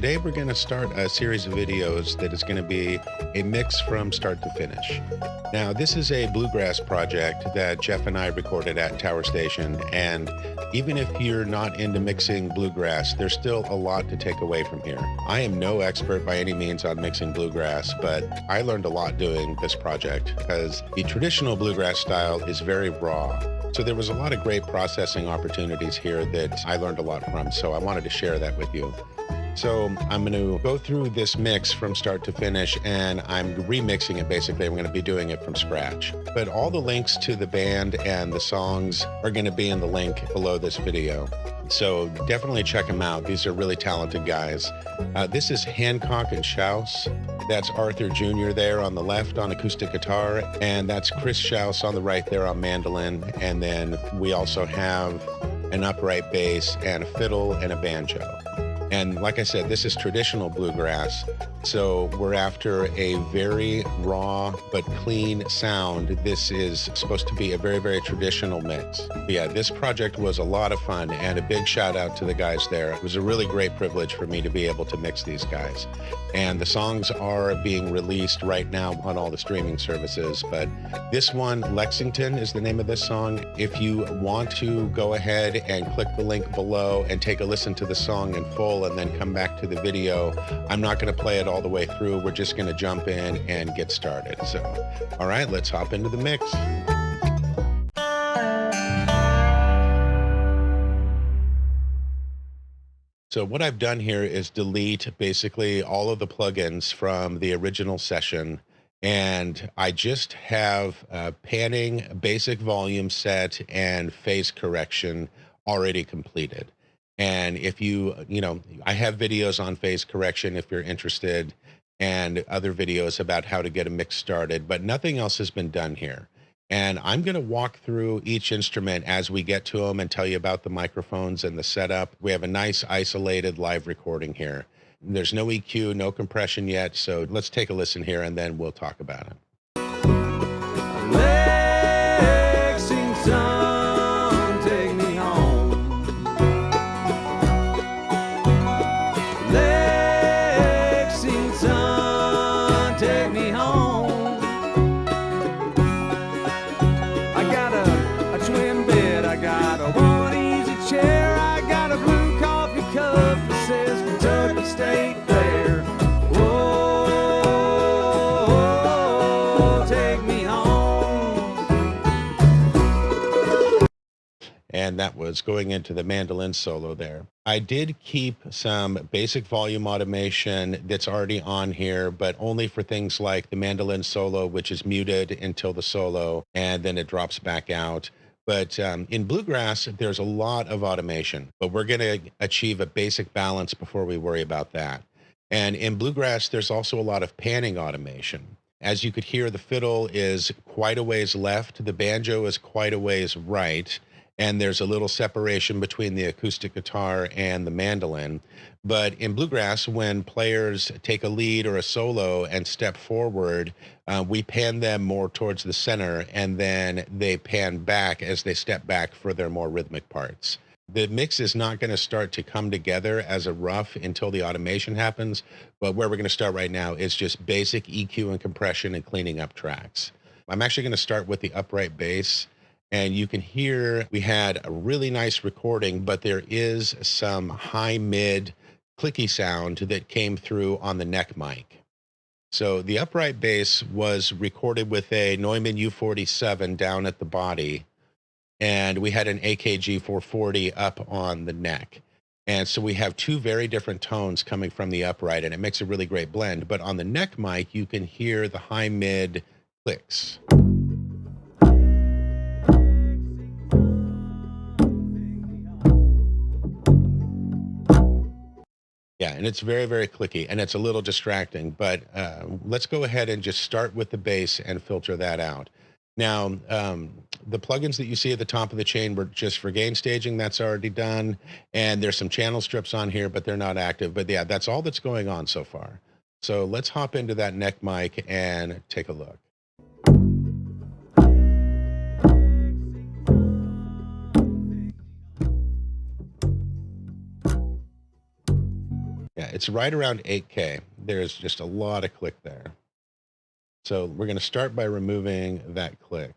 today we're going to start a series of videos that is going to be a mix from start to finish. Now, this is a bluegrass project that Jeff and I recorded at Tower Station, and even if you're not into mixing bluegrass, there's still a lot to take away from here. I am no expert by any means on mixing bluegrass, but I learned a lot doing this project because the traditional bluegrass style is very raw. So there was a lot of great processing opportunities here that I learned a lot from, so I wanted to share that with you. So I'm going to go through this mix from start to finish, and I'm remixing it basically. I'm going to be doing it from scratch. But all the links to the band and the songs are going to be in the link below this video. So definitely check them out. These are really talented guys. This is Hancock and Shouse. That's Arthur Jr. there on the left on acoustic guitar, and that's Chris Shouse on the right there on mandolin. And then we also have an upright bass and a fiddle and a banjo. And like I said, this is traditional bluegrass, so we're after a very raw but clean sound. This is supposed to be a very, very traditional mix. But yeah, this project was a lot of fun, and a big shout out to the guys there. It was a really great privilege for me to be able to mix these guys. And the songs are being released right now on all the streaming services, but this one, Lexington, is the name of this song. If you want to go ahead and click the link below and take a listen to the song in full and then come back to the video, I'm not going to play it all the way through. We're just going to jump in and get started. So, all right, let's hop into the mix. So what I've done here is delete basically all of the plugins from the original session, and I just have panning, basic volume set, and phase correction already completed. And if I have videos on phase correction if you're interested, and other videos about how to get a mix started, but nothing else has been done here. And I'm going to walk through each instrument as we get to them and tell you about the microphones and the setup. We have a nice isolated live recording here. There's no EQ, no compression yet, so let's take a listen here and then we'll talk about it. Lexington, take me home. Lexington, take me home. I got a twin bed, I got a one easy chair, I got a blue coffee cup that says Kentucky State Fair. Oh, take me home. And that was going into the mandolin solo there. I did keep some basic volume automation that's already on here, but only for things like the mandolin solo, which is muted until the solo, and then it drops back out. But in bluegrass, there's a lot of automation, but we're going to achieve a basic balance before we worry about that. And in bluegrass, there's also a lot of panning automation. As you could hear, the fiddle is quite a ways left, the banjo is quite a ways right, and there's a little separation between the acoustic guitar and the mandolin. But in bluegrass, when players take a lead or a solo and step forward, we pan them more towards the center, and then they pan back as they step back for their more rhythmic parts. The mix is not going to start to come together as a rough until the automation happens, but where we're going to start right now is just basic EQ and compression and cleaning up tracks. I'm actually going to start with the upright bass. And you can hear we had a really nice recording, but there is some high mid clicky sound that came through on the neck mic. So the upright bass was recorded with a Neumann U47 down at the body, and we had an AKG 440 up on the neck. And so we have two very different tones coming from the upright, and it makes a really great blend. But on the neck mic, you can hear the high mid clicks. Yeah, and it's very, very clicky, and it's a little distracting, but let's go ahead and just start with the bass and filter that out. Now, the plugins that you see at the top of the chain were just for gain staging. That's already done, and there's some channel strips on here, but they're not active. But yeah, that's all that's going on so far. So let's hop into that neck mic and take a look. Yeah, it's right around 8K. There's just a lot of click there. So we're going to start by removing that click.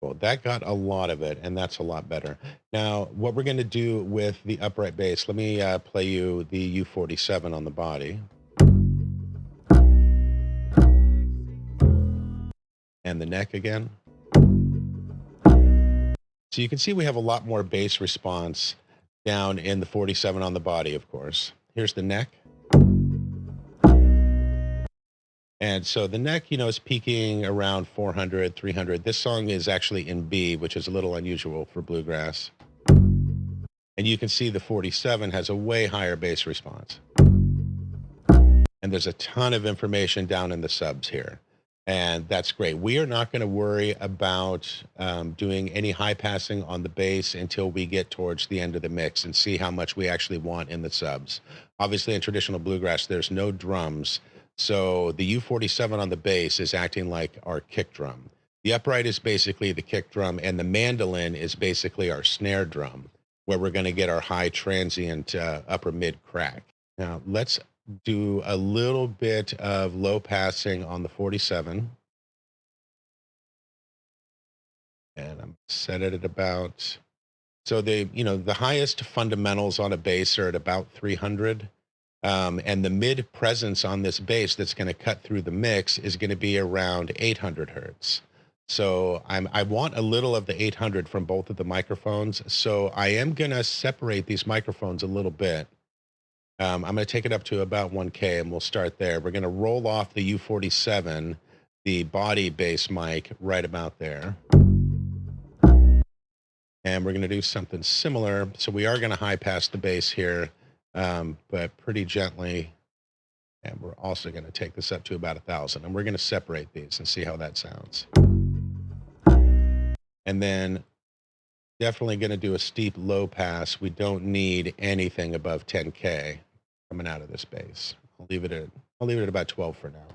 Well, that got a lot of it, and that's a lot better. Now, what we're going to do with the upright bass, let me play you the U47 on the body. And the neck again. So you can see we have a lot more bass response down in the 47 on the body, of course. Here's the neck. And so the neck, is peaking around 400, 300. This song is actually in B, which is a little unusual for bluegrass. And you can see the 47 has a way higher bass response. And there's a ton of information down in the subs here. And that's great. We are not going to worry about doing any high passing on the bass until we get towards the end of the mix and see how much we actually want in the subs. Obviously, in traditional bluegrass, there's no drums. So the U47 on the bass is acting like our kick drum. The upright is basically the kick drum, and the mandolin is basically our snare drum, where we're going to get our high transient upper mid crack. Now, let's do a little bit of low passing on the 47. And I'm set it at about, so the highest fundamentals on a bass are at about 300. And the mid presence on this bass that's going to cut through the mix is going to be around 800 hertz. So I want a little of the 800 from both of the microphones. So I am going to separate these microphones a little bit. I'm going to take it up to about 1K, and we'll start there. We're going to roll off the U47, the body bass mic, right about there. And we're going to do something similar. So we are going to high pass the bass here, but pretty gently. And we're also going to take this up to about 1,000. And we're going to separate these and see how that sounds. And then definitely going to do a steep low pass. We don't need anything above 10K coming out of this bass. I'll leave it at about 12 for now.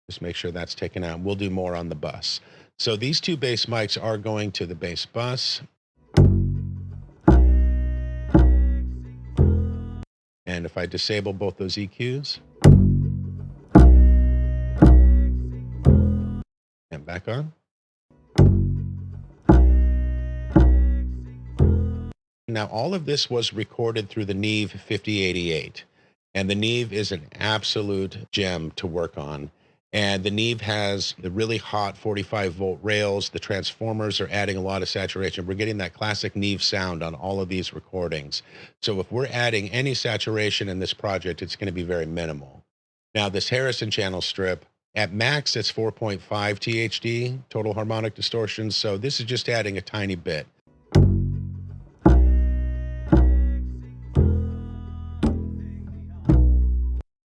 Just make sure that's taken out. We'll do more on the bus. So these two bass mics are going to the bass bus. And if I disable both those EQs, and back on. Now, all of this was recorded through the Neve 5088, and the Neve is an absolute gem to work on. And the Neve has the really hot 45-volt rails. The transformers are adding a lot of saturation. We're getting that classic Neve sound on all of these recordings. So if we're adding any saturation in this project, it's going to be very minimal. Now, this Harrison channel strip, at max, it's 4.5 THD, total harmonic distortion. So this is just adding a tiny bit.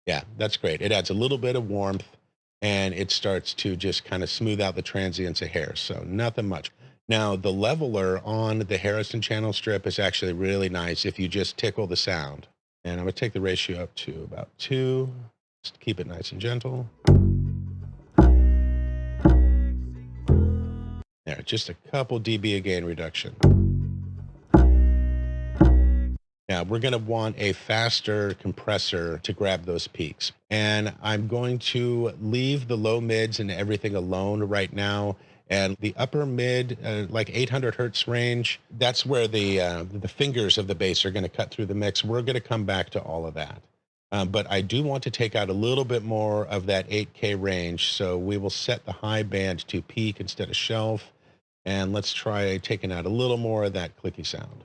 Yeah, that's great. It adds a little bit of warmth, and it starts to just kind of smooth out the transients a hair. So nothing much. Now, the leveler on the Harrison channel strip is actually really nice if you just tickle the sound. And I'm going to take the ratio up to about 2. Just keep it nice and gentle. There, just a couple dB of gain reduction. Now, we're going to want a faster compressor to grab those peaks. And I'm going to leave the low mids and everything alone right now. And the upper mid, like 800 hertz range, that's where the fingers of the bass are going to cut through the mix. We're going to come back to all of that. But I do want to take out a little bit more of that 8K range. So we will set the high band to peak instead of shelf. And let's try taking out a little more of that clicky sound.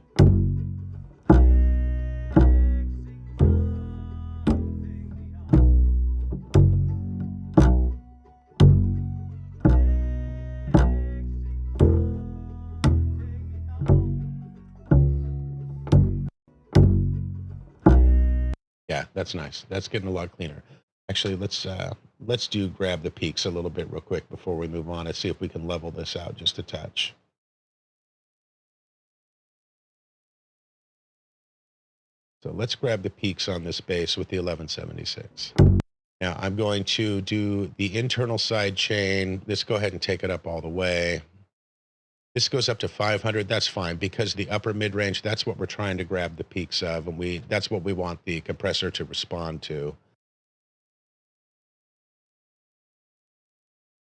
That's nice. That's getting a lot cleaner. Actually, let's grab the peaks a little bit real quick before we move on and see if we can level this out just a touch. So let's grab the peaks on this bass with the 1176. Now I'm going to do the internal side chain. Let's go ahead and take it up all the way. This goes up to 500. That's fine because the upper mid-range, that's what we're trying to grab the peaks of, and that's what we want the compressor to respond to.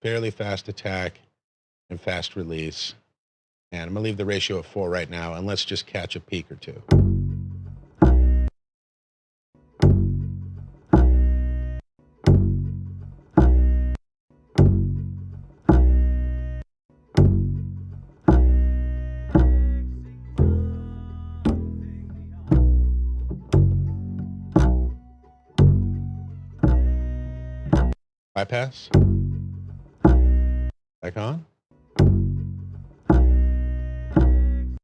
Fairly fast attack and fast release. And I'm gonna leave the ratio at 4 right now, and let's just catch a peak or two. Bypass. Back on. And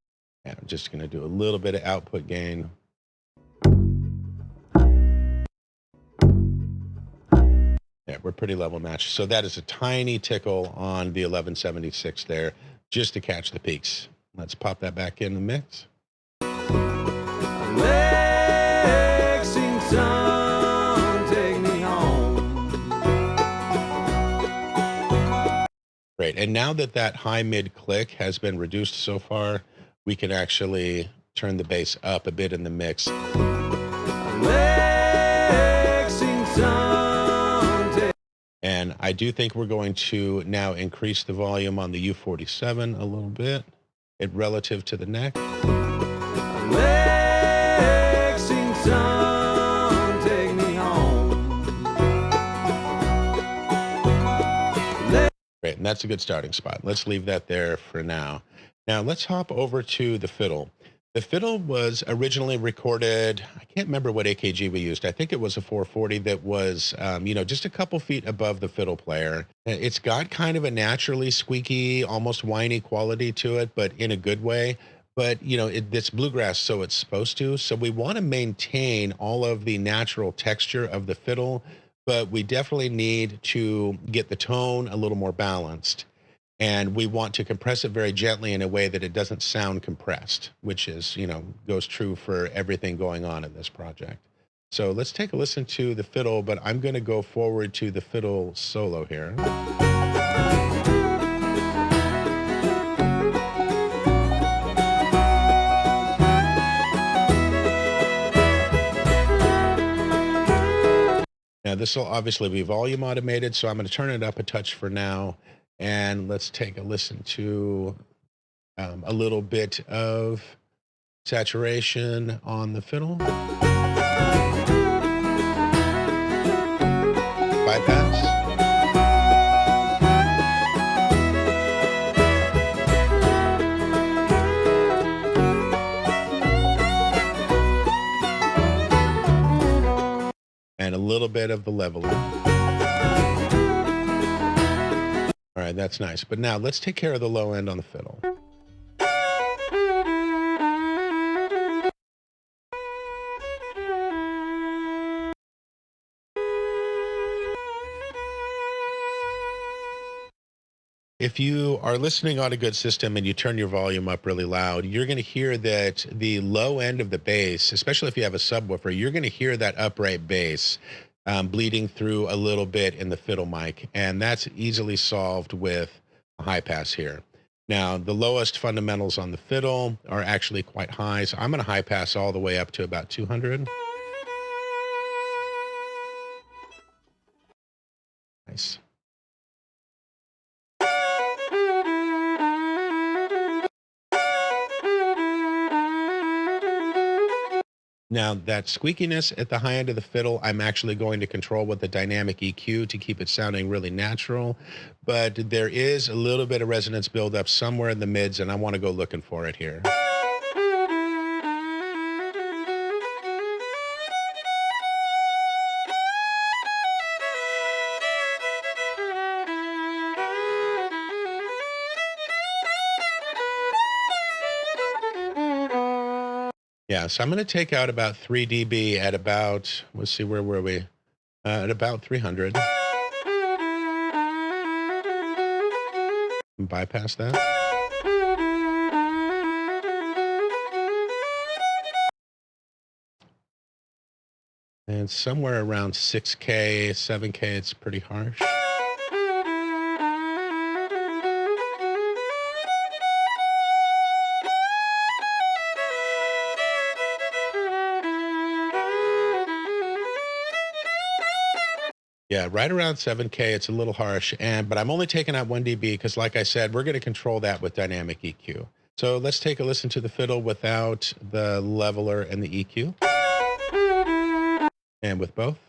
I'm just gonna do a little bit of output gain. Yeah, we're pretty level matched. So that is a tiny tickle on the 1176 there, just to catch the peaks. Let's pop that back in the mix. Lexington, take me home. Great. And now that that high mid click has been reduced so far, we can actually turn the bass up a bit in the mix. And I do think we're going to now increase the volume on the U47 a little bit, relative to the neck. Lexington, take me home. Great, and that's a good starting spot. Let's leave that there for now. Now let's hop over to the fiddle. The fiddle was originally recorded, I can't remember what AKG we used. I think it was a 440 that was, just a couple feet above the fiddle player. It's got kind of a naturally squeaky, almost whiny quality to it, but in a good way. But, it's bluegrass, so it's supposed to. So we want to maintain all of the natural texture of the fiddle, but we definitely need to get the tone a little more balanced. And we want to compress it very gently in a way that it doesn't sound compressed, which is, goes true for everything going on in this project. So let's take a listen to the fiddle, but I'm going to go forward to the fiddle solo here. Now this will obviously be volume automated, so I'm going to turn it up a touch for now. And let's take a listen to a little bit of saturation on the fiddle. Bypass. And a little bit of the leveling. All right, that's nice. But now let's take care of the low end on the fiddle. If you are listening on a good system and you turn your volume up really loud, you're going to hear that the low end of the bass, especially if you have a subwoofer, you're going to hear that upright bass bleeding through a little bit in the fiddle mic. And that's easily solved with a high pass here. Now, the lowest fundamentals on the fiddle are actually quite high. So I'm going to high pass all the way up to about 200. Nice. Now, that squeakiness at the high end of the fiddle, I'm actually going to control with the dynamic EQ to keep it sounding really natural. But there is a little bit of resonance buildup somewhere in the mids, and I want to go looking for it here. Yeah, so I'm going to take out about 3 dB at about, let's see, where were we? At about 300. And bypass that. And somewhere around 6K, 7K, it's pretty harsh. Yeah, right around 7K, it's a little harsh, but I'm only taking out 1 dB because, like I said, we're going to control that with dynamic EQ. So let's take a listen to the fiddle without the leveler and the EQ, and with both.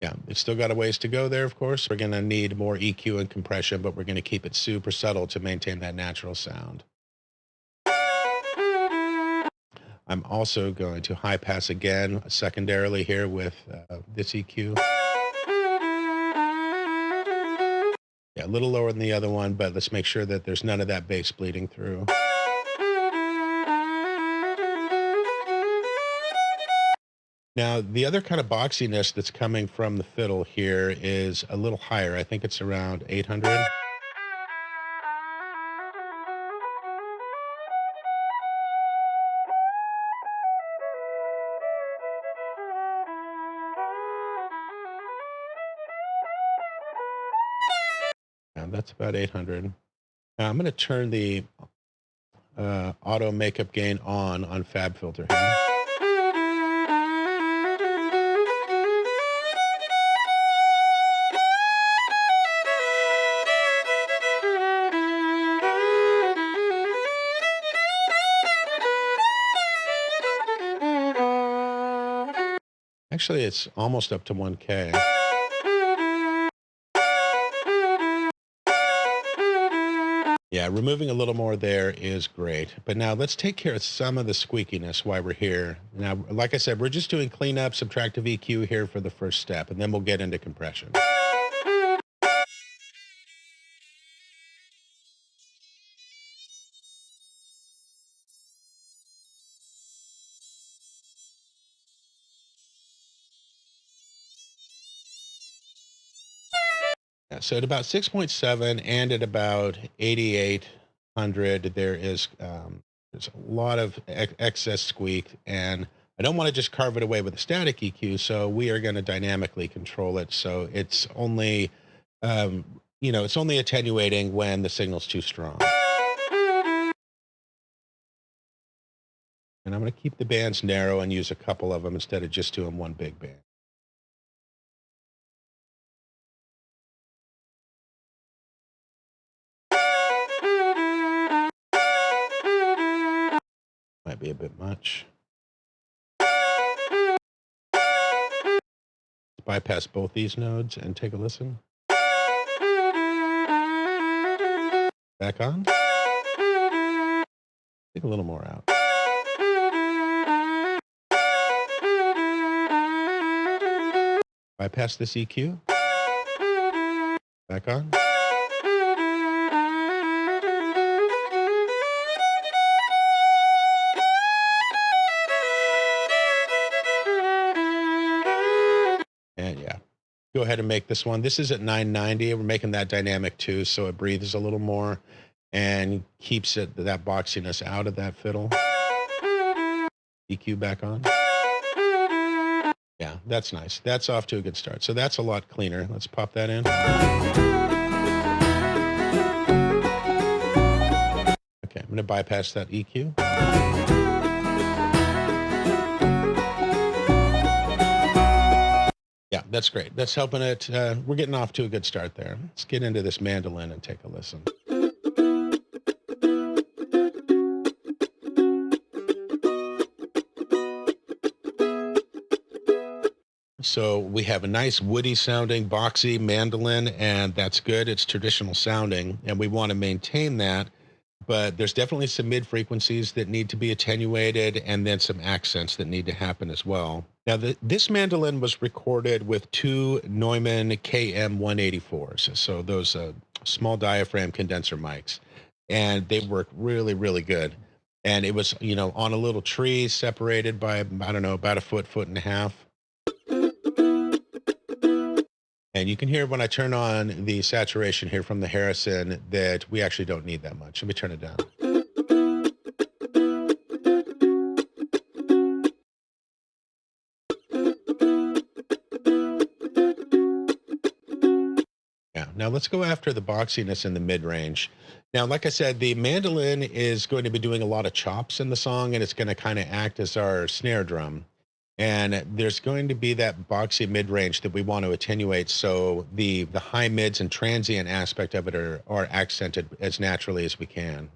Yeah, it's still got a ways to go there, of course. We're going to need more EQ and compression, but we're going to keep it super subtle to maintain that natural sound. I'm also going to high pass again, secondarily here with this EQ. Yeah, a little lower than the other one, but let's make sure that there's none of that bass bleeding through. Now, the other kind of boxiness that's coming from the fiddle here is a little higher. I think it's around 800. Yeah, that's about 800. Now, I'm going to turn the auto makeup gain on Fab Filter here. Actually, it's almost up to 1K. Yeah, removing a little more there is great. But now let's take care of some of the squeakiness while we're here. Now, like I said, we're just doing cleanup, subtractive EQ here for the first step, and then we'll get into compression. Yeah, so at about 6.7 and at about 8,800, there's a lot of excess squeak, and I don't want to just carve it away with a static EQ, so we are going to dynamically control it. So it's only, it's only attenuating when the signal's too strong. And I'm going to keep the bands narrow and use a couple of them instead of just doing one big band. Might be a bit much. Let's bypass both these nodes and take a listen. Back on. Take a little more out. Bypass this EQ. Back on. And yeah, go ahead and make this one. This is at 990. We're making that dynamic too, so it breathes a little more and keeps that boxiness out of that fiddle. EQ back on. Yeah, that's nice. That's off to a good start. So that's a lot cleaner. Let's pop that in. Okay, I'm going to bypass that EQ. Yeah, that's great. That's helping it. We're getting off to a good start there. Let's get into this mandolin and take a listen. So we have a nice woody sounding boxy mandolin, and that's good. It's traditional sounding, and we want to maintain that. But there's definitely some mid frequencies that need to be attenuated, and then some accents that need to happen as well. Now, this mandolin was recorded with two Neumann KM 184s. So those small diaphragm condenser mics, and they work really, really good. And it was, on a little tree separated by, I don't know, about a foot, foot and a half. And you can hear when I turn on the saturation here from the Harrison that we actually don't need that much. Let me turn it down. Yeah. Now let's go after the boxiness in the mid range. Now, like I said, the mandolin is going to be doing a lot of chops in the song, and it's going to kind of act as our snare drum. And there's going to be that boxy mid range that we want to attenuate, so the high mids and transient aspect of it are accented as naturally as we can.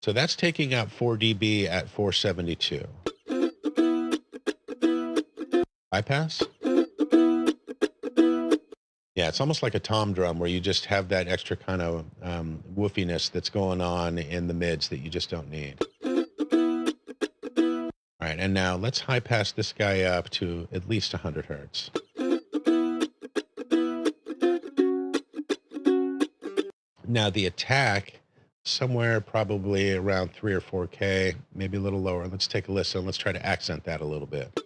So that's taking out 4 dB at 472. Bypass? Yeah, it's almost like a tom drum where you just have that extra kind of woofiness that's going on in the mids that you just don't need. All right, and now let's high pass this guy up to at least 100 hertz. Now the attack, somewhere probably around 3 or 4K, maybe a little lower. Let's take a listen. Let's try to accent that a little bit.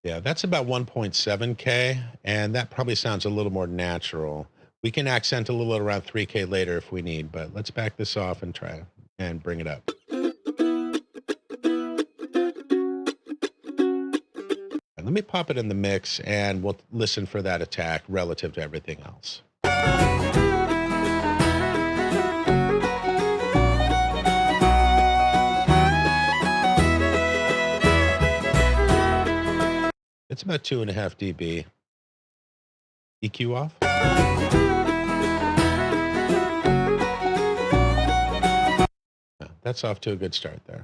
Yeah, that's about 1.7K, and that probably sounds a little more natural. We can accent a little around 3K later if we need, but let's back this off and try and bring it up. And let me pop it in the mix, and we'll listen for that attack relative to everything else. It's about 2.5 dB. EQ off. Yeah, that's off to a good start there.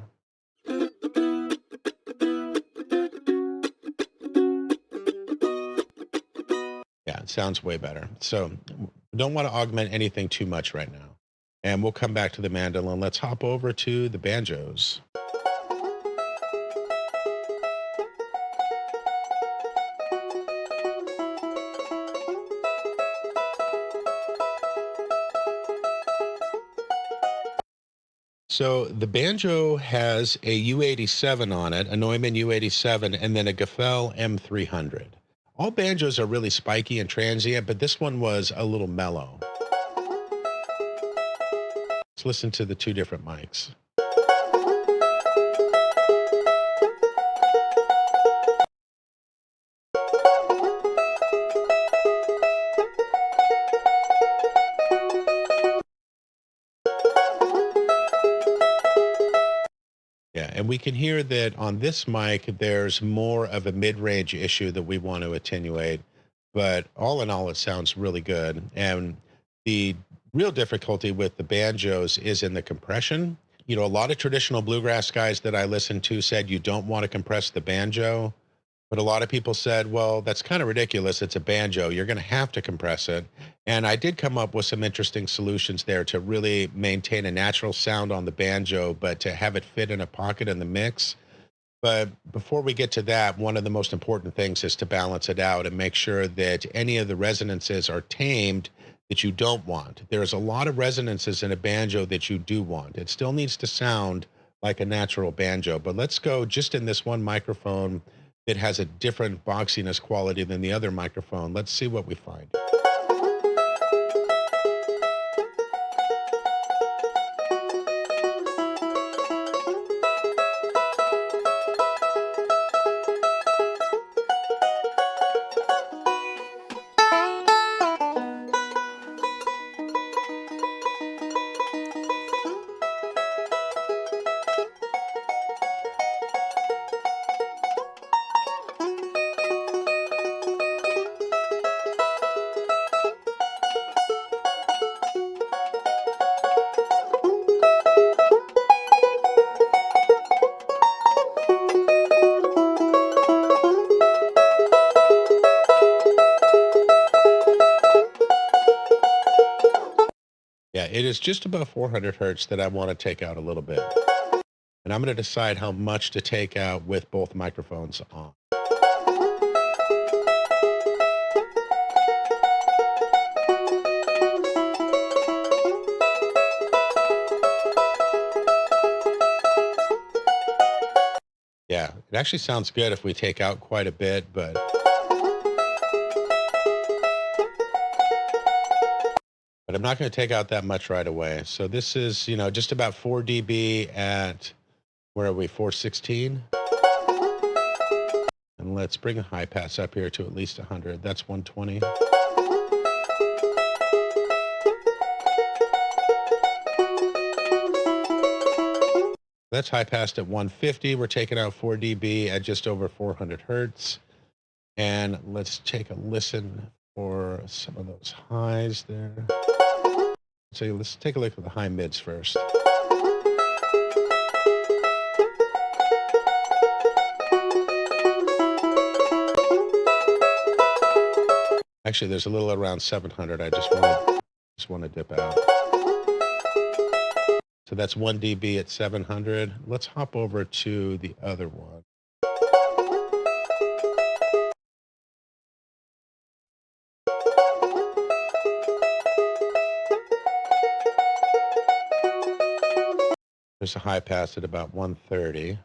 Yeah, it sounds way better. So don't want to augment anything too much right now. And we'll come back to the mandolin. Let's hop over to the banjos. So the banjo has a U87 on it, a Neumann U87, and then a Gefell M300. All banjos are really spiky and transient, but this one was a little mellow. Let's listen to the two different mics. Yeah, and we can hear that on this mic, there's more of a mid-range issue that we want to attenuate. But all in all, it sounds really good. And the real difficulty with the banjos is in the compression. A lot of traditional bluegrass guys that I listened to said you don't want to compress the banjo. But a lot of people said, well, that's kind of ridiculous. It's a banjo. You're going to have to compress it. And I did come up with some interesting solutions there to really maintain a natural sound on the banjo, but to have it fit in a pocket in the mix. But before we get to that, one of the most important things is to balance it out and make sure that any of the resonances are tamed that you don't want. There's a lot of resonances in a banjo that you do want. It still needs to sound like a natural banjo. But let's go just in this one microphone that has a different boxiness quality than the other microphone. Let's see what we find. Yeah, it is just above 400 hertz that I want to take out a little bit. And I'm going to decide how much to take out with both microphones on. Yeah, it actually sounds good if we take out quite a bit, but I'm not going to take out that much right away. So this is, just about 4 dB at, where are we, 416? And let's bring a high pass up here to at least 100. That's 120. That's high passed at 150. We're taking out 4 dB at just over 400 hertz. And let's take a listen for some of those highs there. So let's take a look at the high mids first. Actually, there's a little around 700. I just want to dip out. So that's 1 dB at 700. Let's hop over to the other one. There's a high pass at about 130.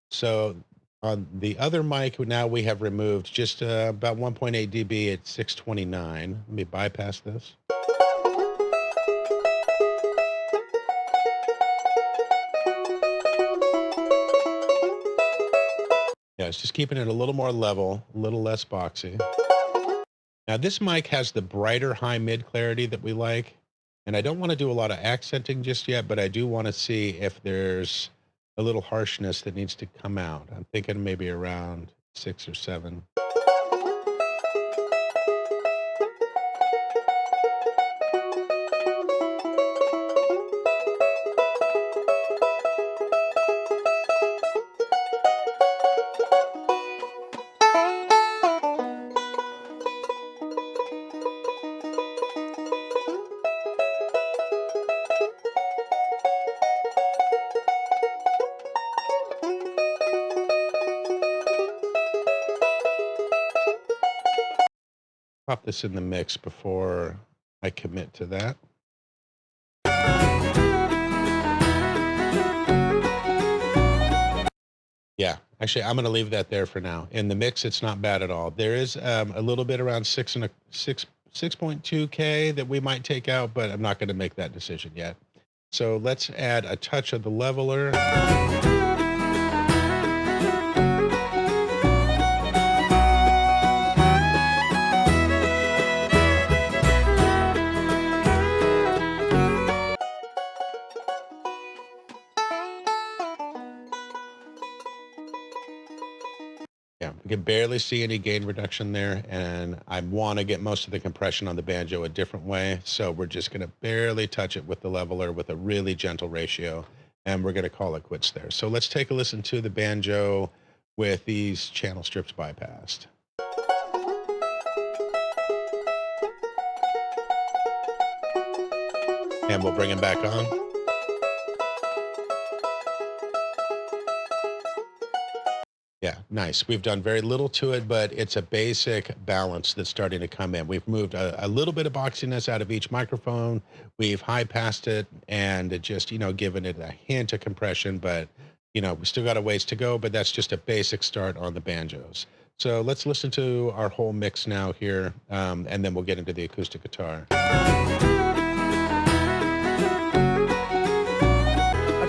So on the other mic, now we have removed just about 1.8 dB at 629. Let me bypass this. Yeah, it's just keeping it a little more level, a little less boxy. Now this mic has the brighter high mid clarity that we like. And I don't want to do a lot of accenting just yet, but I do want to see if there's a little harshness that needs to come out. I'm thinking maybe around 6 or 7. Pop this in the mix before I commit to that. Yeah, actually, I'm going to leave that there for now. In the mix, it's not bad at all. There is a little bit around 6.2K that we might take out, but I'm not going to make that decision yet. So let's add a touch of the leveler. Yeah, we can barely see any gain reduction there, and I want to get most of the compression on the banjo a different way, so we're just going to barely touch it with the leveler with a really gentle ratio, and we're going to call it quits there. So let's take a listen to the banjo with these channel strips bypassed. And we'll bring him back on. Yeah, nice. We've done very little to it, but it's a basic balance that's starting to come in. We've moved a little bit of boxiness out of each microphone. We've high passed it and just, given it a hint of compression, but, we still got a ways to go, but that's just a basic start on the banjos. So let's listen to our whole mix now here, and then we'll get into the acoustic guitar. A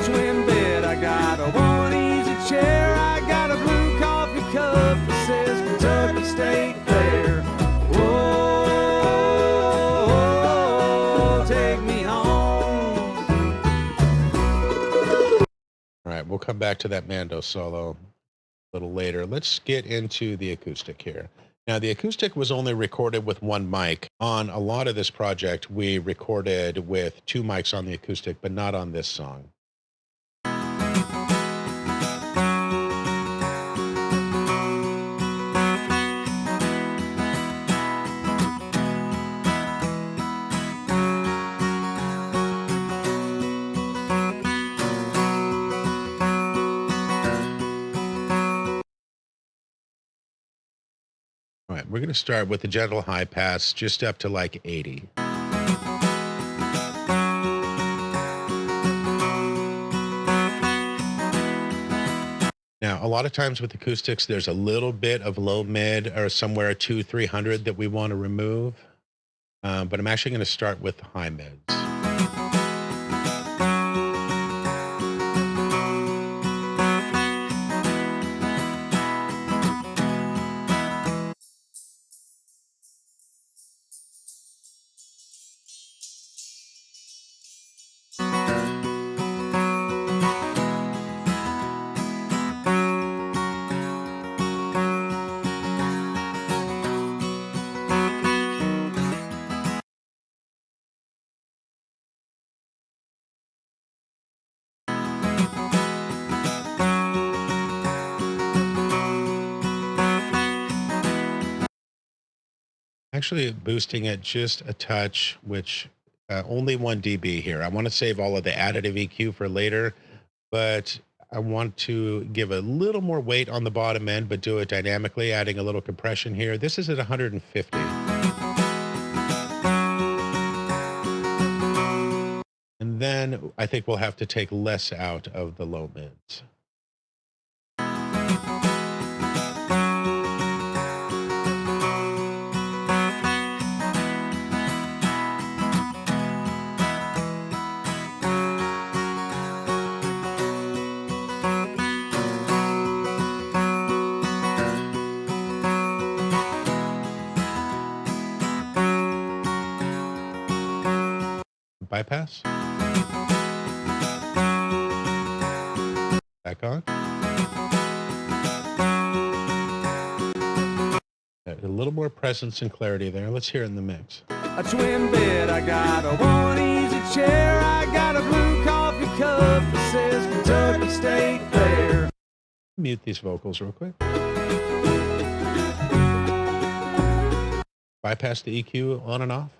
twin bed, I got a one easy chair, I got a blue coffee cup that says Kentucky State Fair. Whoa, we'll come back to that Mando solo a little later. Let's get into the acoustic here. Now, the acoustic was only recorded with one mic. On a lot of this project, we recorded with two mics on the acoustic, but not on this song. All right, we're going to start with the gentle high pass, just up to like 80. Now, a lot of times with acoustics, there's a little bit of low mid or somewhere 200-300 that we want to remove. But I'm actually going to start with high mids. Actually boosting it just a touch, which only 1 dB here. I want to save all of the additive EQ for later, but I want to give a little more weight on the bottom end, but do it dynamically, adding a little compression here. This is at 150. And then I think we'll have to take less out of the low mids. Bypass. Back on. A little more presence and clarity there. Let's hear it in the mix. A twin bed, I got a one easy chair, I got a blue coffee cup that says Kentucky State Fair. Mute these vocals real quick. Bypass the EQ on and off.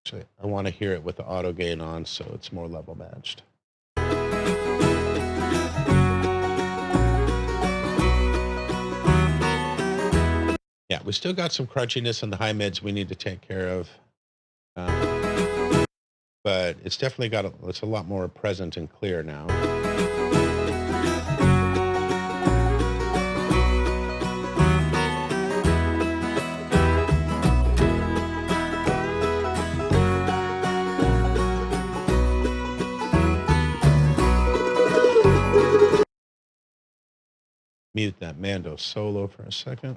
Actually, I want to hear it with the auto gain on so it's more level matched. Yeah, we still got some crunchiness in the high mids we need to take care of. But it's definitely it's a lot more present and clear now. Mute that Mando solo for a second.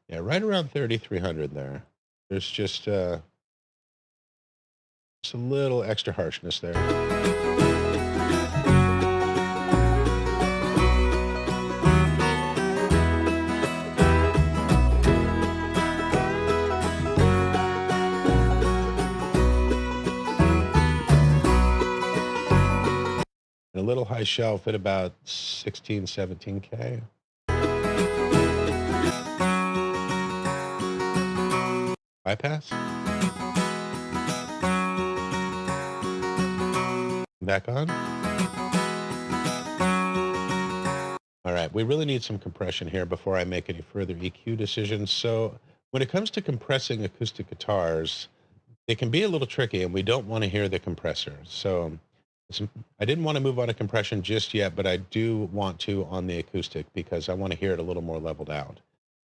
Yeah, right around 3,300 there. There's just a little extra harshness there. A little high shelf at about 16, 17K. Bypass. Back on. All right, we really need some compression here before I make any further EQ decisions. So when it comes to compressing acoustic guitars, it can be a little tricky and we don't want to hear the compressor. So I didn't want to move on to compression just yet, but I do want to on the acoustic because I want to hear it a little more leveled out.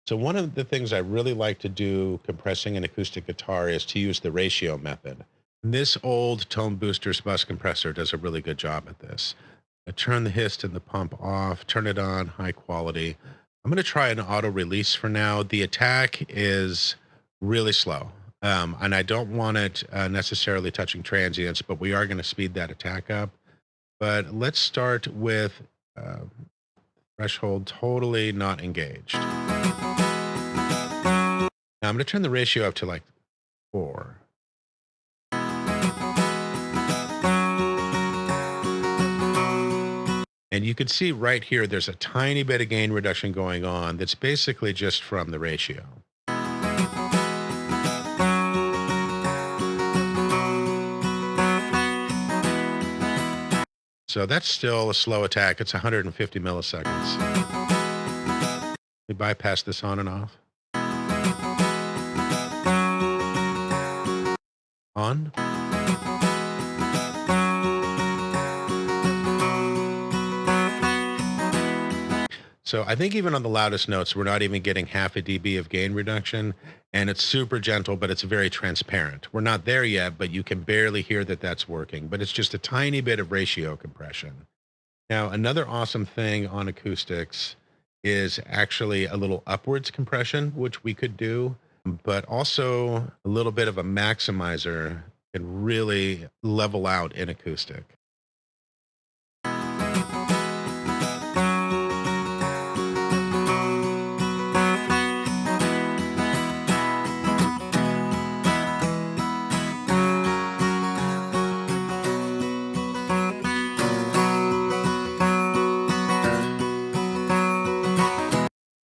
So one of the things I really like to do compressing an acoustic guitar is to use the ratio method. This old tone boosters bus compressor does a really good job at this. I turn the hiss and the pump off, turn it on, high quality. I'm going to try an auto release for now. The attack is really slow. And I don't want it necessarily touching transients, but we are going to speed that attack up. But let's start with uh, threshold totally not engaged. Now I'm going to turn the ratio up to like 4. And you can see right here, there's a tiny bit of gain reduction going on that's basically just from the ratio. So that's still a slow attack. It's 150 milliseconds. We bypass this on and off. On. So I think even on the loudest notes, we're not even getting half a dB of gain reduction, and it's super gentle, but it's very transparent. We're not there yet, but you can barely hear that that's working, but it's just a tiny bit of ratio compression. Now, another awesome thing on acoustics is actually a little upwards compression, which we could do, but also a little bit of a maximizer can really level out in acoustic.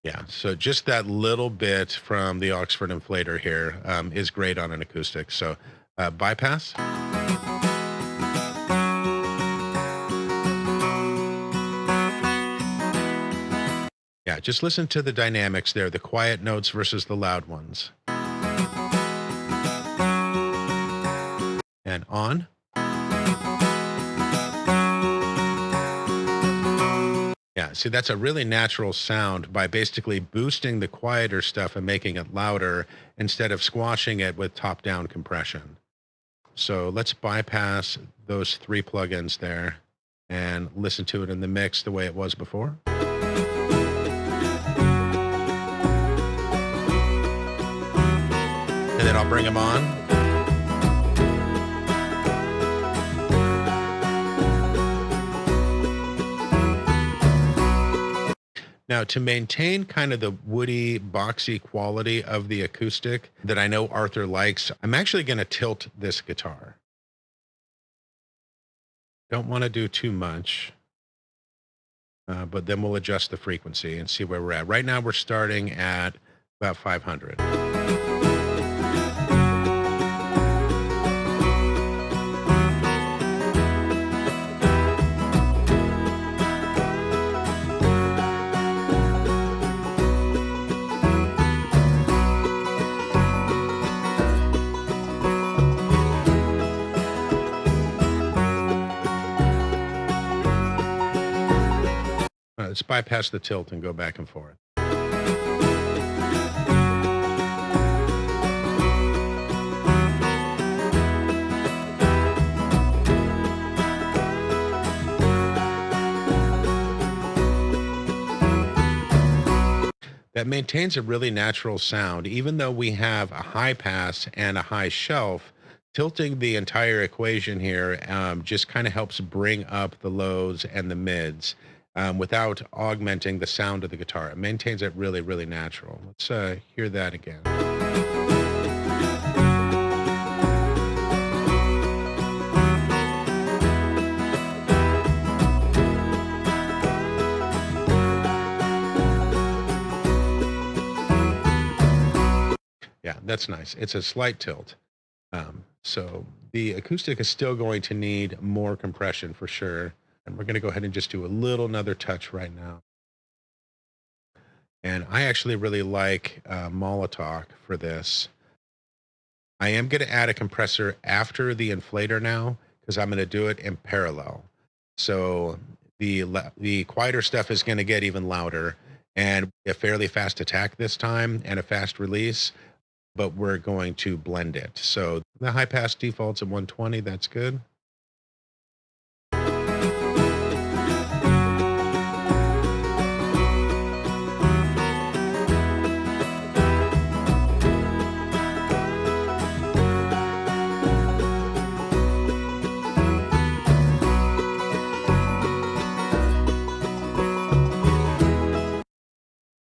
Yeah, so just that little bit from the Oxford inflator here is great on an acoustic. So bypass. Yeah, just listen to the dynamics there, the quiet notes versus the loud ones. And on. Yeah, see, that's a really natural sound by basically boosting the quieter stuff and making it louder instead of squashing it with top-down compression. So let's bypass those 3 plugins there and listen to it in the mix the way it was before. And then I'll bring them on. Now, to maintain kind of the woody, boxy quality of the acoustic that I know Arthur likes, I'm actually going to tilt this guitar. Don't want to do too much, but then we'll adjust the frequency and see where we're at. Right now, we're starting at about 500. Let's bypass the tilt and go back and forth. That maintains a really natural sound, even though we have a high pass and a high shelf. Tilting the entire equation here just kind of helps bring up the lows and the mids. Without augmenting the sound of the guitar. It maintains it really, really natural. Let's hear that again. Yeah, that's nice. It's a slight tilt. So the acoustic is still going to need more compression for sure. And we're going to go ahead and just do a little another touch right now. And I actually really like Molotov for this. I am going to add a compressor after the inflator now because I'm going to do it in parallel. So the quieter stuff is going to get even louder, and a fairly fast attack this time and a fast release, but we're going to blend it. So the high pass defaults at 120, that's good.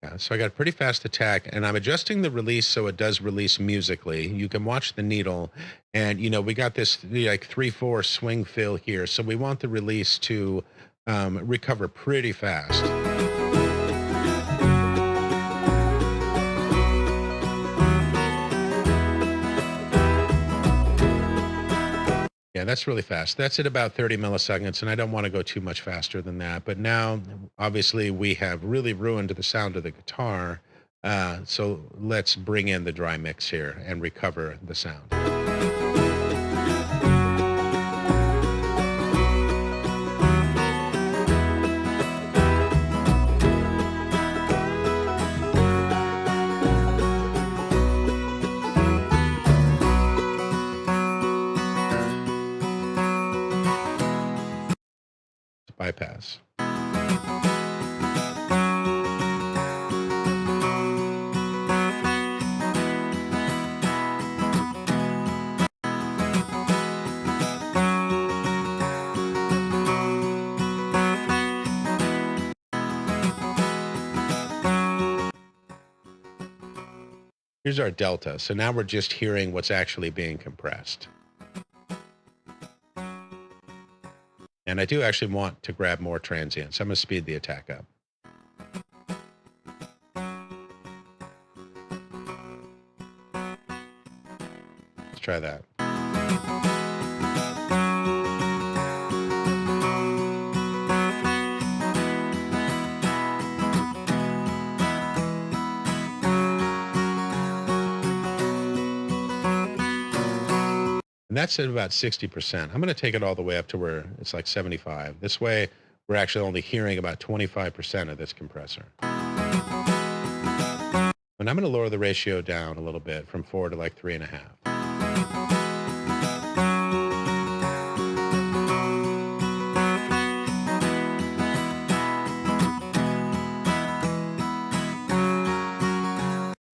Yeah, so I got a pretty fast attack, and I'm adjusting the release so it does release musically. You can watch the needle, and we got this like 3/4 swing fill here, so we want the release to recover pretty fast. Yeah, that's really fast. That's at about 30 milliseconds, and I don't want to go too much faster than that. But now, obviously, we have really ruined the sound of the guitar. So let's bring in the dry mix here and recover the sound. Bypass. Here's our delta. So now we're just hearing what's actually being compressed. And I do actually want to grab more transients. I'm going to speed the attack up. Let's try that. And that's at about 60%. I'm going to take it all the way up to where it's like 75. This way, we're actually only hearing about 25% of this compressor. And I'm going to lower the ratio down a little bit from 4 to like 3.5.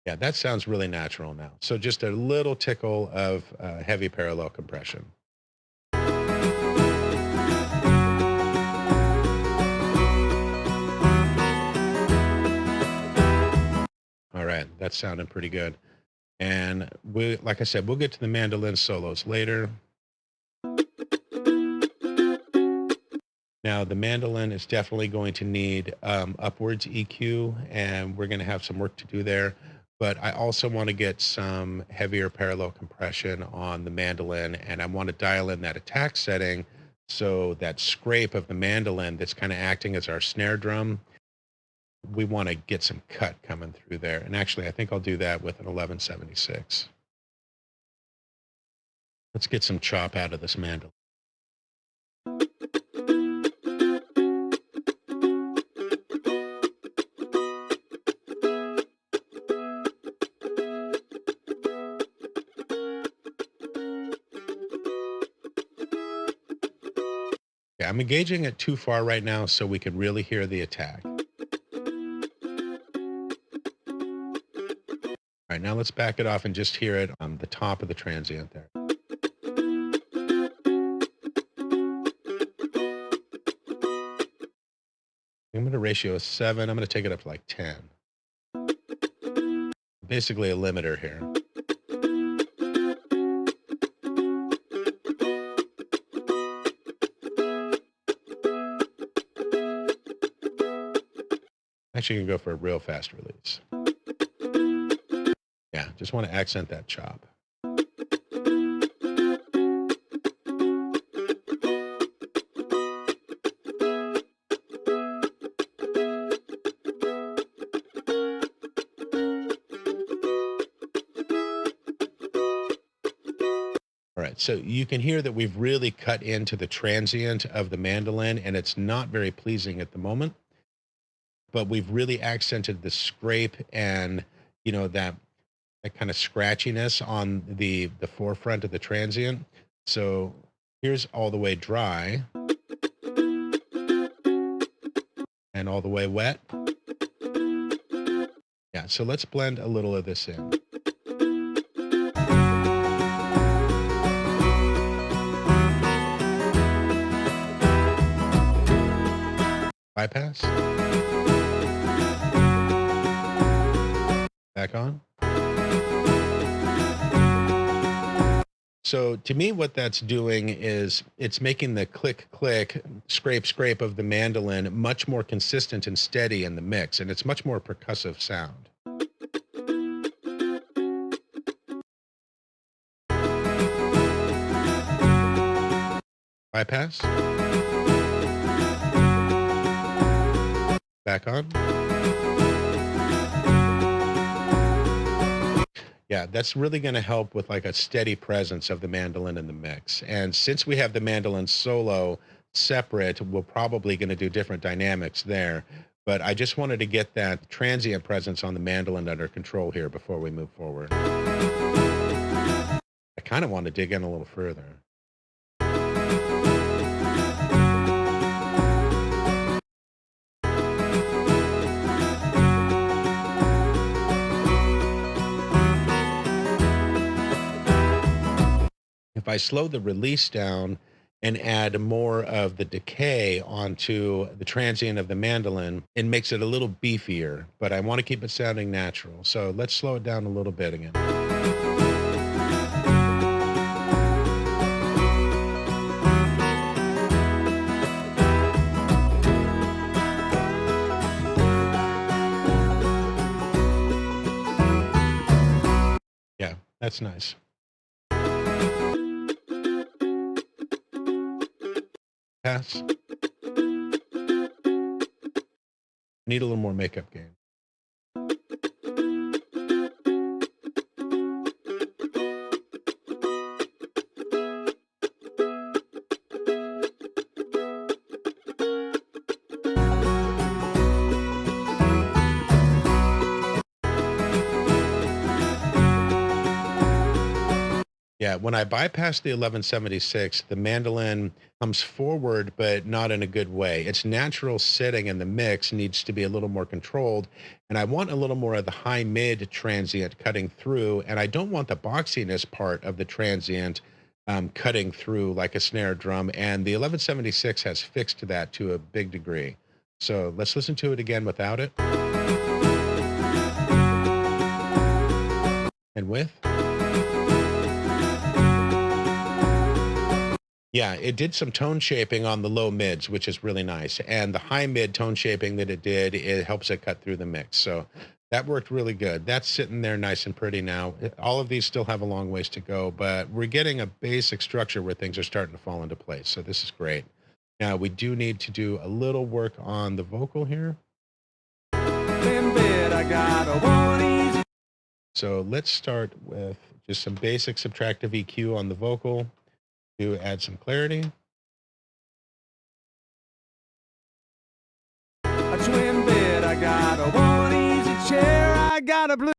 Yeah, that sounds really natural now. So just a little tickle of heavy parallel compression. All right, that's sounding pretty good. And like I said, we'll get to the mandolin solos later. Now, the mandolin is definitely going to need upwards EQ, and we're going to have some work to do there. But I also want to get some heavier parallel compression on the mandolin, and I want to dial in that attack setting so that scrape of the mandolin that's kind of acting as our snare drum, we want to get some cut coming through there. And actually, I think I'll do that with an 1176. Let's get some chop out of this mandolin. Yeah, I'm engaging it too far right now so we can really hear the attack. All right, now let's back it off and just hear it on the top of the transient there. I'm going to ratio 7. I'm going to take it up to like 10. Basically a limiter here. Actually, you can go for a real fast release. Yeah, just want to accent that chop. All right, so you can hear that we've really cut into the transient of the mandolin, and it's not very pleasing at the moment. but we've really accented the scrape and, that kind of scratchiness on the forefront of the transient. So here's all the way dry and all the way wet. Yeah, so let's blend a little of this in. Bypass. Back on. So to me, what that's doing is it's making the click, click, scrape, scrape of the mandolin much more consistent and steady in the mix, and it's much more percussive sound. Bypass. Back on. Yeah, that's really going to help with like a steady presence of the mandolin in the mix. And since we have the mandolin solo separate, we're probably going to do different dynamics there. But I just wanted to get that transient presence on the mandolin under control here before we move forward. I kind of want to dig in a little further. If I slow the release down and add more of the decay onto the transient of the mandolin, it makes it a little beefier, but I want to keep it sounding natural. So let's slow it down a little bit again. Yeah, that's nice. Pass. Need a little more makeup gain. Yeah, when I bypass the 1176, the mandolin comes forward, but not in a good way. Its natural setting in the mix needs to be a little more controlled. And I want a little more of the high mid transient cutting through. And I don't want the boxiness part of the transient cutting through like a snare drum. And the 1176 has fixed that to a big degree. So let's listen to it again without it. And with. Yeah, it did some tone shaping on the low mids, which is really nice. And the high mid tone shaping that it did, it helps it cut through the mix. So that worked really good. That's sitting there nice and pretty now. All of these still have a long ways to go, but we're getting a basic structure where things are starting to fall into place. So this is great. Now we do need to do a little work on the vocal here. So let's start with just some basic subtractive EQ on the vocal to add some clarity. A twin bed, I got a one easy chair, I got a blue.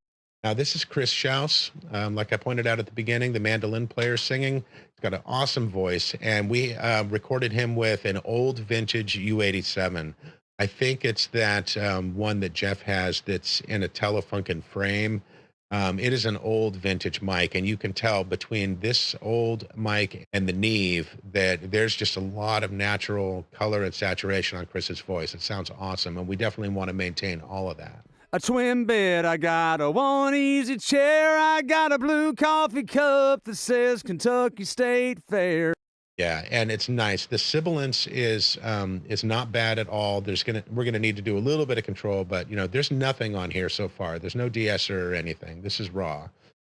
Now this is Chris Shouse. Like I pointed out at the beginning, the mandolin player singing. He's got an awesome voice, and we recorded him with an old vintage U87. I think it's that one that Jeff has that's in a Telefunken frame. It is an old vintage mic, and you can tell between this old mic and the Neve that there's just a lot of natural color and saturation on Chris's voice. It sounds awesome, and we definitely want to maintain all of that. A twin bed, I got a one easy chair, I got a blue coffee cup that says Kentucky State Fair. Yeah, and it's nice. The sibilance is not bad at all. We're gonna need to do a little bit of control, but there's nothing on here so far. There's no de-esser or anything. This is raw.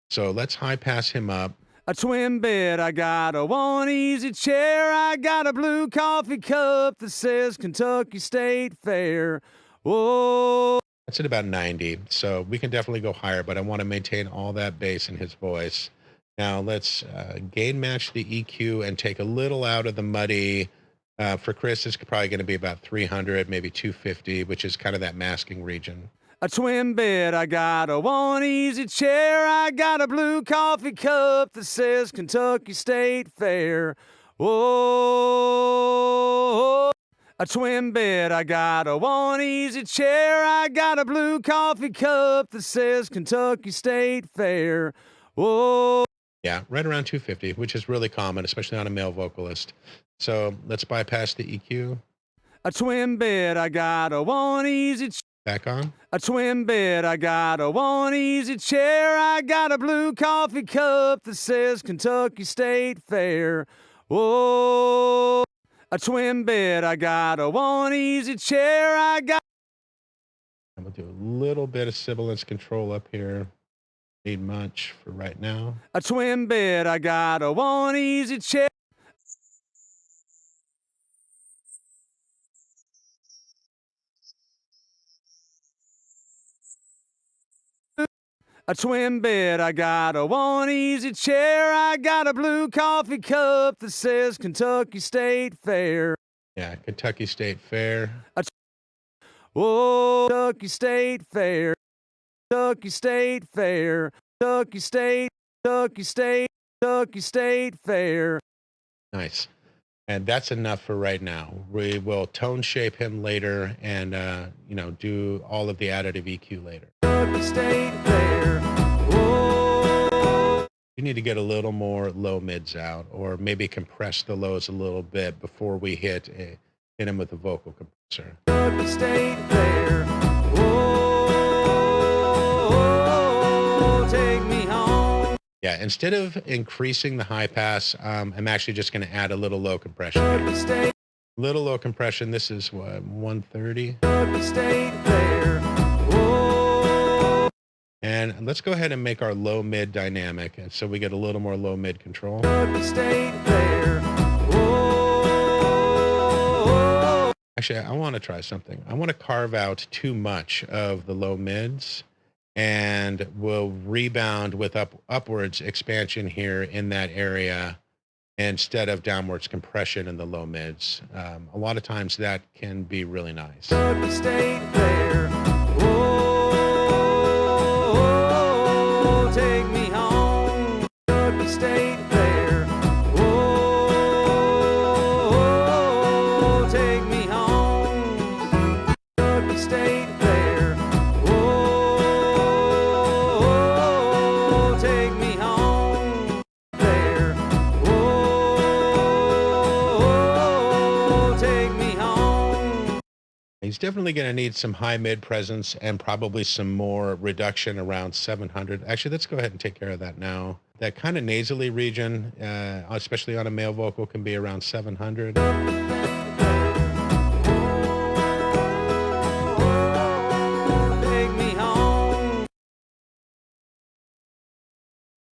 So let's high pass him up. A twin bed, I got a one easy chair, I got a blue coffee cup that says Kentucky State Fair. Whoa. That's at about 90, so we can definitely go higher, but I want to maintain all that bass in his voice. Now let's gain match the EQ and take a little out of the muddy For Chris, it's probably going to be about 300, maybe 250, which is kind of that masking region. A twin bed, I got a one easy chair, I got a blue coffee cup that says Kentucky State Fair. Whoa, a twin bed, I got a one easy chair, I got a blue coffee cup that says Kentucky State Fair. Whoa. Yeah, right around 250, which is really common, especially on a male vocalist. So let's bypass the EQ. A twin bed, I got a one easy chair. Back on. A twin bed, I got a one easy chair, I got a blue coffee cup that says Kentucky State Fair. Whoa, a twin bed, I got a one easy chair, I got. I'm gonna do a little bit of sibilance control up here. Need much for right now. A twin bed, I got a one easy chair. A twin bed, I got a one easy chair, I got a blue coffee cup that says Kentucky State Fair. Yeah, Kentucky State Fair. Whoa, Kentucky State Fair, Kentucky State Fair, Kentucky State, Kentucky State, Kentucky State Fair. Nice. And that's enough for right now. We will tone shape him later and, do all of the additive EQ later. Kentucky State Fair. Whoa. You need to get a little more low mids out, or maybe compress the lows a little bit before we hit him with a vocal compressor. Kentucky State Fair. Whoa, take me home. Yeah, instead of increasing the high pass, I'm actually just going to add a little low compression. Kentucky State. Little low compression. This is what, 130. Kentucky State Fair. Whoa. And let's go ahead and make our low mid dynamic, and so we get a little more low mid control. Kentucky State Fair. Whoa. Actually, I want to try something. I want to carve out too much of the low mids, and we'll rebound with upwards expansion here in that area instead of downwards compression in the low mids. A lot of times that can be really nice. Kentucky State Fair. Whoa, take me home. Kentucky State Fair. Whoa, take me home. Kentucky State Fair. Whoa, take me home. Fair. Whoa, take me home. He's definitely going to need some high mid presence and probably some more reduction around 700. Actually, let's go ahead and take care of that now. That kind of nasally region, especially on a male vocal, can be around 700. Take me home.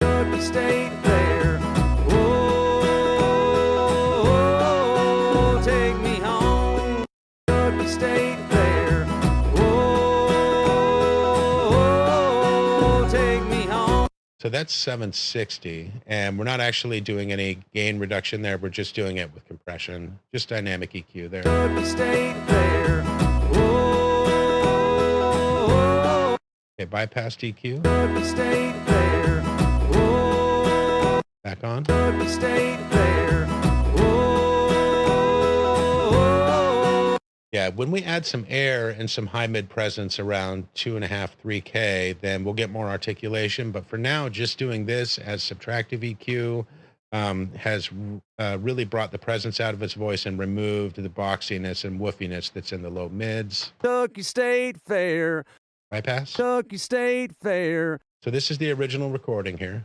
Kentucky State Fair. Whoa, take me home. Kentucky State Fair. Whoa, take me home. So that's 760, and we're not actually doing any gain reduction there. We're just doing it with compression, just dynamic EQ there. Kentucky State Fair. Whoa, Okay, bypass EQ, Kentucky State Fair. Whoa, back on. Kentucky State Fair. Whoa. Yeah, when we add some air and some high mid presence around 2.5, 3K, then we'll get more articulation. But for now, just doing this as subtractive EQ has really brought the presence out of his voice and removed the boxiness and woofiness that's in the low mids. Kentucky State Fair. Bypass. Kentucky State Fair. So this is the original recording here.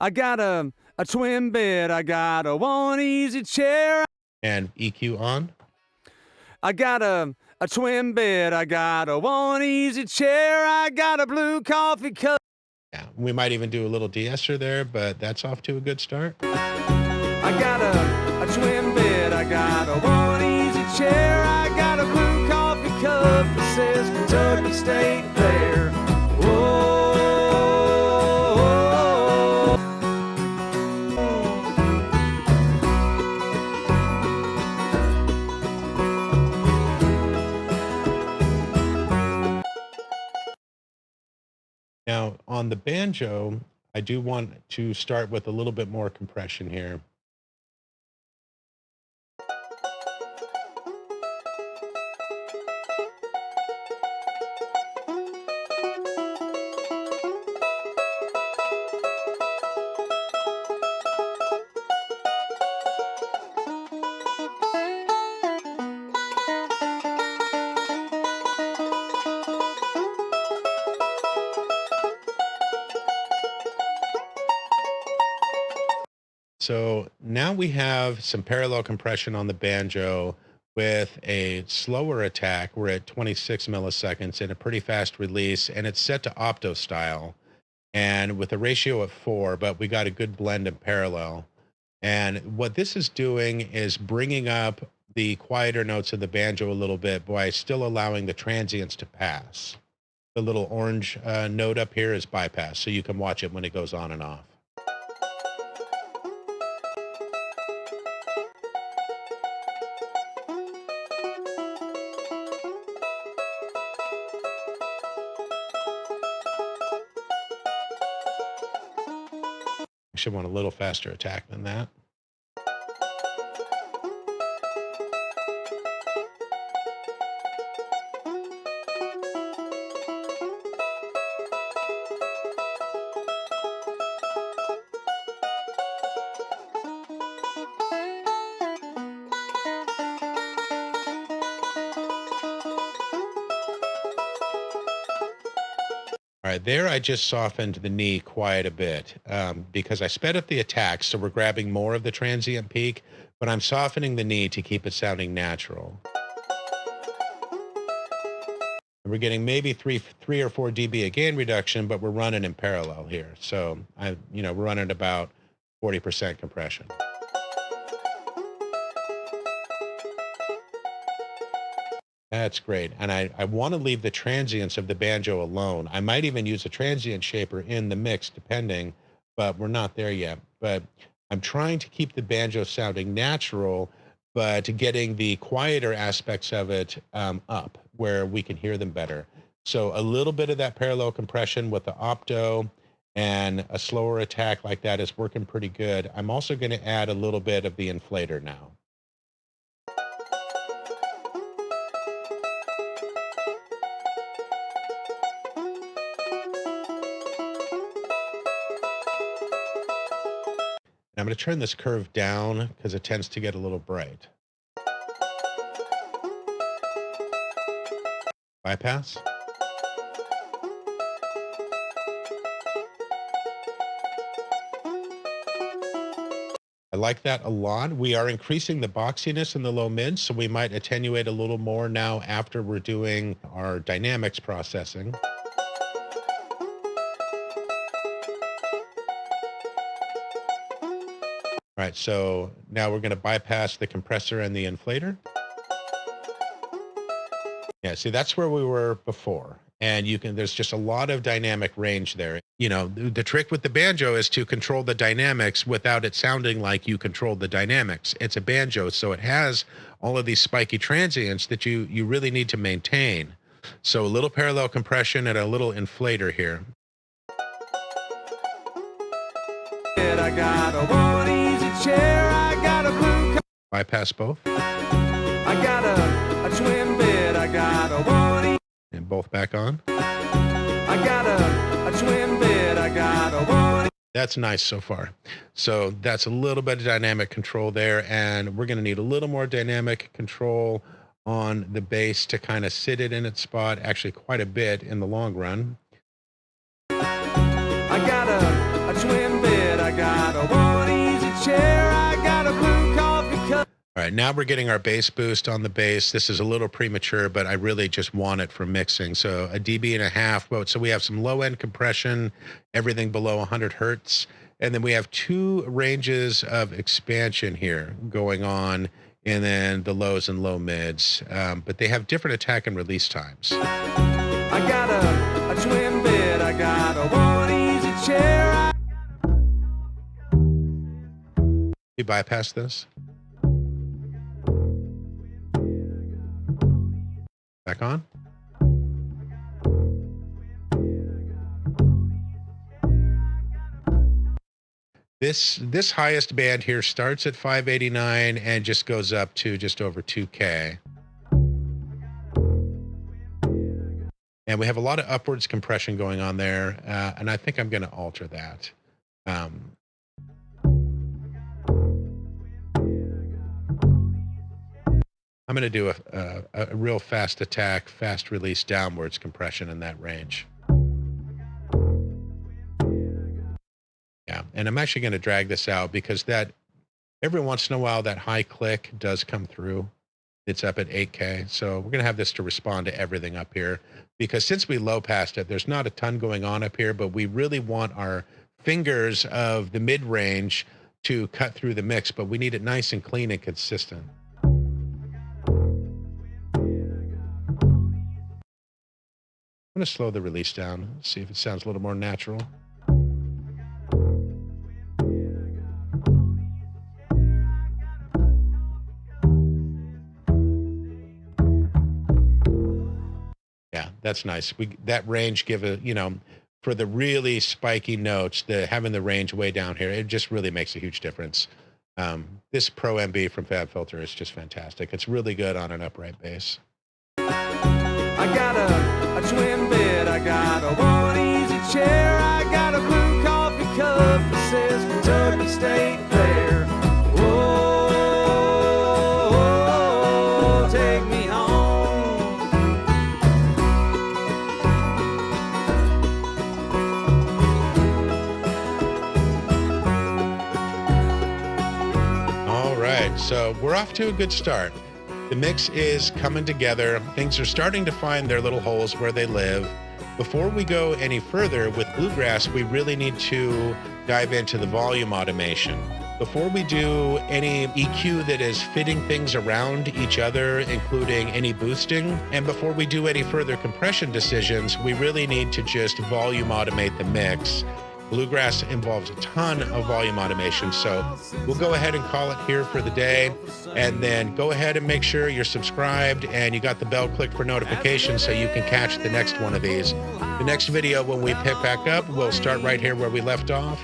I got a twin bed. I got a one easy chair. And EQ on. I got a twin bed. I got a one easy chair. I got a blue coffee cup. Yeah, we might even do a little de-esser there, but that's off to a good start. I got a twin bed. I got a one easy chair. I got a blue coffee cup that says Kentucky State Fair. Whoa. Now, on the banjo, I do want to start with a little bit more compression here. So now we have some parallel compression on the banjo with a slower attack. We're at 26 milliseconds and a pretty fast release, and it's set to opto style and with a ratio of 4, but we got a good blend in parallel. And what this is doing is bringing up the quieter notes of the banjo a little bit by still allowing the transients to pass. The little orange note up here is bypass, so you can watch it when it goes on and off. I should want a little faster attack than that. All right, there I just softened the knee quite a bit because I sped up the attack, so we're grabbing more of the transient peak, but I'm softening the knee to keep it sounding natural. And we're getting maybe three or 4 dB of gain reduction, but we're running in parallel here. So we're running about 40% compression. That's great. And I want to leave the transients of the banjo alone. I might even use a transient shaper in the mix, depending, but we're not there yet. But I'm trying to keep the banjo sounding natural, but getting the quieter aspects of it up where we can hear them better. So a little bit of that parallel compression with the opto and a slower attack like that is working pretty good. I'm also going to add a little bit of the inflator now. I'm going to turn this curve down because it tends to get a little bright. Bypass. I like that a lot. We are increasing the boxiness in the low mid, so we might attenuate a little more now after we're doing our dynamics processing. All right, so now we're going to bypass the compressor and the inflator. Yeah, see, that's where we were before. And there's just a lot of dynamic range there. The trick with the banjo is to control the dynamics without it sounding like you controlled the dynamics. It's a banjo, so it has all of these spiky transients that you really need to maintain. So a little parallel compression and a little inflator here. I got a one easy chair, I got a blue Bypass both. I got a twin bed, I got a one And both back on. I got a twin bed, I got a one. That's nice so far. So that's a little bit of dynamic control there, and we're going to need a little more dynamic control on the bass to kind of sit it in its spot, actually quite a bit in the long run. I got a twin bed, I got a one easy chair, I got a blue coffee cup. All right, now we're getting our bass boost on the bass. This is a little premature, but I really just want it for mixing. So 1.5 dB. So we have some low end compression, everything below 100 hertz. And then we have 2 ranges of expansion here going on, and then the lows and low mids. But they have different attack and release times. I got a twin bed, I got a one easy chair. You bypass this. Back on. this highest band here starts at 589 and just goes up to just over 2K. And we have a lot of upwards compression going on there, and I think I'm going to alter that. I'm going to do a real fast attack, fast release downwards compression in that range. Yeah, and I'm actually going to drag this out because that every once in a while that high click does come through. It's up at 8K, so we're going to have this to respond to everything up here, because since we low passed it, there's not a ton going on up here, but we really want our fingers of the mid range to cut through the mix, but we need it nice and clean and consistent. I'm going to slow the release down, see if it sounds a little more natural. Yeah, that's nice. That range give a, you know, for the really spiky notes, having the range way down here, it just really makes a huge difference. This Pro MB from FabFilter is just fantastic. It's really good on an upright bass. I got a twin bed, I got a one easy chair, I got a blue coffee cup that says Kentucky State Fair. Oh, take me home. All right, so we're off to a good start. The mix is coming together. Things are starting to find their little holes where they live. Before we go any further with Bluegrass, we really need to dive into the volume automation. Before we do any EQ that is fitting things around each other, including any boosting, and before we do any further compression decisions, we really need to just volume automate the mix. Bluegrass involves a ton of volume automation, so we'll go ahead and call it here for the day, and then go ahead and make sure you're subscribed and you got the bell clicked for notifications so you can catch the next one of these. The next video, when we pick back up, we'll start right here where we left off,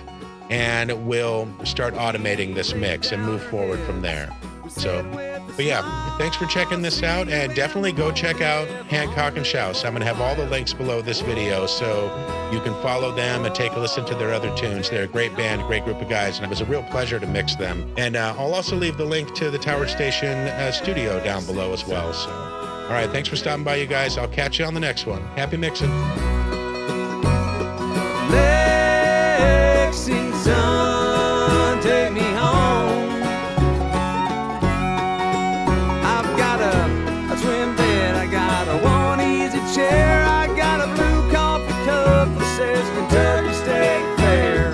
and we'll start automating this mix and move forward from there. So, but yeah, thanks for checking this out, and definitely go check out Hancock and Shouse. I'm going to have all the links below this video so you can follow them and take a listen to their other tunes. They're a great band, a great group of guys, and it was a real pleasure to mix them. And I'll also leave the link to the Tower Station studio down below as well. So, all right, thanks for stopping by, you guys. I'll catch you on the next one. Happy mixing. Lexington, take me home. I've got a twin bed, I got a one easy chair, I got a blue coffee cup that says Kentucky State Fair.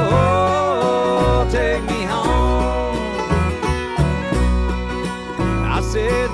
Oh, take me home. I said,